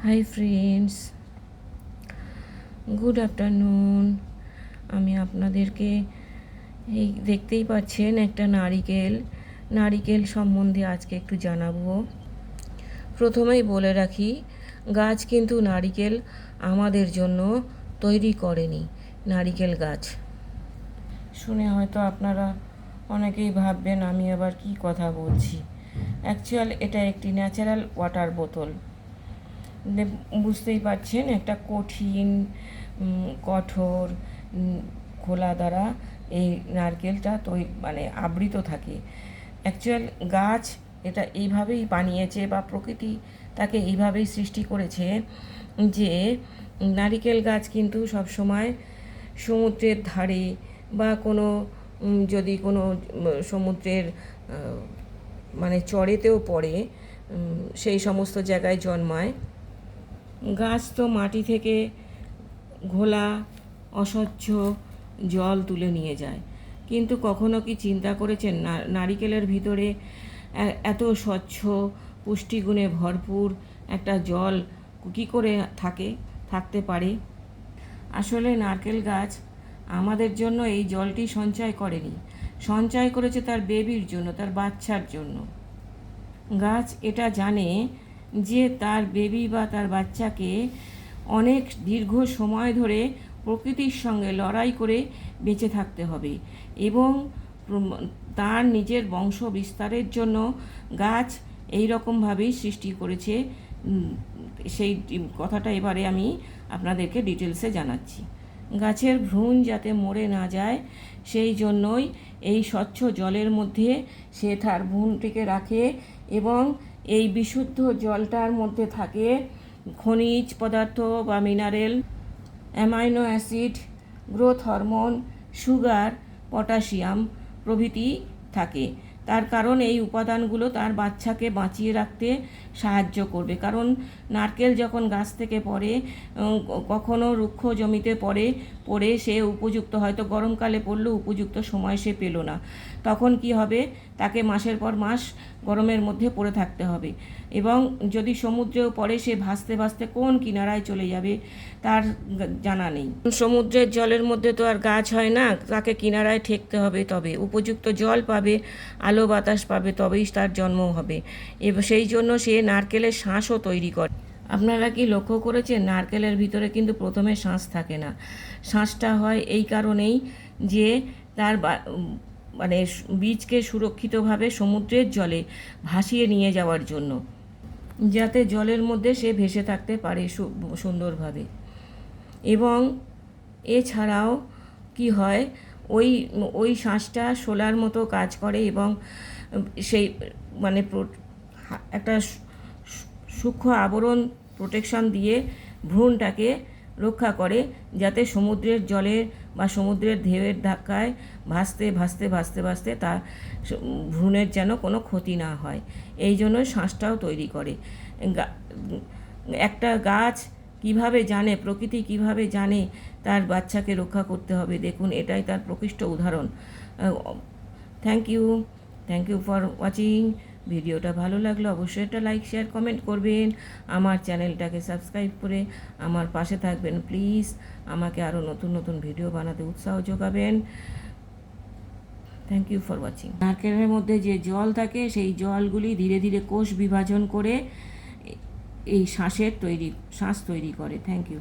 Hi friends, good afternoon. আমি আপনাদেরকে এই দেখতেই পাচ্ছেন একটা নারিকেল সম্বন্ধে আজকে একটু জানাবো। প্রথমেই বলে রাখি, গাছ কিন্তু নারিকেল আমাদের জন্য তৈরি করেনি। নারিকেল গাছ শুনে হয়তো আপনারা অনেকেই ভাববেন আমি আবার কি কথা বলছি। অ্যাকচুয়াল এটা একটি ন্যাচারাল ওয়াটার বোতল। বুঝতেই পারছেন, একটা কঠিন কঠোর খোলা দ্বারা এই নারকেলটা আবৃত থাকে। অ্যাকচুয়াল গাছ এটা এইভাবেই বানিয়েছে বা প্রকৃতি তাকে এইভাবেই সৃষ্টি করেছে যে নারিকেল গাছ কিন্তু সবসময় সমুদ্রের ধারে বা যদি কোনো সমুদ্রের চরেতেও পড়ে, সেই সমস্ত জায়গায় জন্মায়। গাছ তো মাটি থেকে ঘোলা অস্বচ্ছ জল তুলে নিয়ে যায়, কিন্তু কখনো কি চিন্তা করেছেন নারিকেলের ভিতরে এত স্বচ্ছ পুষ্টিগুণে ভরপুর একটা জল কী করে থাকতে পারে? আসলে নারকেল গাছ আমাদের জন্য এই জলটি সঞ্চয় করেনি, সঞ্চয় করেছে তার বেবির জন্য, তার বাচ্চার জন্য। গাছ এটা জানে যে তার বেবি বা তার বাচ্চাকে অনেক দীর্ঘ সময় ধরে প্রকৃতির সঙ্গে লড়াই করে বেঁচে থাকতে হবে, এবং তার নিজের বংশ বিস্তারের জন্য গাছ এই রকমভাবেই সৃষ্টি করেছে। সেই কথাটা এবারে আমি আপনাদেরকে ডিটেলসে জানাচ্ছি। গাছের ভ্রূণ যাতে মরে না যায়, সেই জন্যই এই স্বচ্ছ জলের মধ্যে সে তার ভ্রূণটিকে রাখে, এবং এই বিশুদ্ধ জলটার মধ্যে থাকে খনিজ পদার্থ বা mineral, amino acid, growth hormone, sugar, potassium প্রভৃতি থাকে। তার কারণ এই উপাদানগুলো তার বাচ্চাকে বাঁচিয়ে রাখতে সাহায্য করবে। কারণ নারকেল যখন গাছ থেকে পড়ে, কখনো রুক্ষ জমিতে পড়ে সে উপযুক্ত, হয়তো গরমকালে পড়লেও উপযুক্ত সময় সে পেল না, তখন কি হবে? তাকে মাসের পর মাস গরমের মধ্যে পড়ে থাকতে হবে, এবং যদি সমুদ্রেও পড়ে সে ভাসতে ভাসতে কোন কিনারায় চলে যাবে তার জানা নেই। সমুদ্রের জলের মধ্যে তো আর গাছ হয় না, তাকে কিনারায় ঠেকতে হবে, তবে উপযুক্ত জল পাবে, আলো বাতাস পাবে, তবেই তার জন্ম হবে। এবং সেই জন্য সে নারকেলের শাঁসও তৈরি করে। আপনারা কি লক্ষ্য করেছেন, নারকেলের ভিতরে কিন্তু প্রথমে শাঁস থাকে না। শাঁসটা হয় এই কারণেই যে তার বীজকে সুরক্ষিতভাবে সমুদ্রের জলে ভাসিয়ে নিয়ে যাওয়ার জন্য, যাতে জলের মধ্যে সে ভেসে থাকতে পারে সুন্দরভাবে। এবং এছাড়াও কি হয়, ওই শাঁসটা শোলার মতো কাজ করে, এবং সেই একটা সূক্ষ্ম আবরণ প্রোটেকশন দিয়ে ভ্রূণটাকে রক্ষা করে, যাতে সমুদ্রের জলের বা সমুদ্রের ঢেউয়ের ধাক্কায় ভাসতে ভাসতে ভাসতে ভাসতে তার ভ্রূণের যেন কোনো ক্ষতি না হয়। এই জন্য শ্বাসটাও তৈরি করে। একটা গাছ কিভাবে জানে, প্রকৃতি কিভাবে জানে তার বাচ্চাকে রক্ষা করতে হবে, দেখুন এটাই তার প্রকৃষ্ট উদাহরণ। Thank you for watching. ভিডিওটা ভালো লাগলে অবশ্যই একটা লাইক, শেয়ার, কমেন্ট করবেন। আমার চ্যানেলটাকে সাবস্ক্রাইব করে আমার পাশে থাকবেন প্লিজ। আমাকে আরও নতুন নতুন ভিডিও বানাতে উৎসাহ যোগাবেন। Thank you for watching. নারকেলের মধ্যে যে জল থাকে, সেই জলগুলি ধীরে ধীরে কোষ বিভাজন করে এই শ্বাস তৈরি করে। Thank you.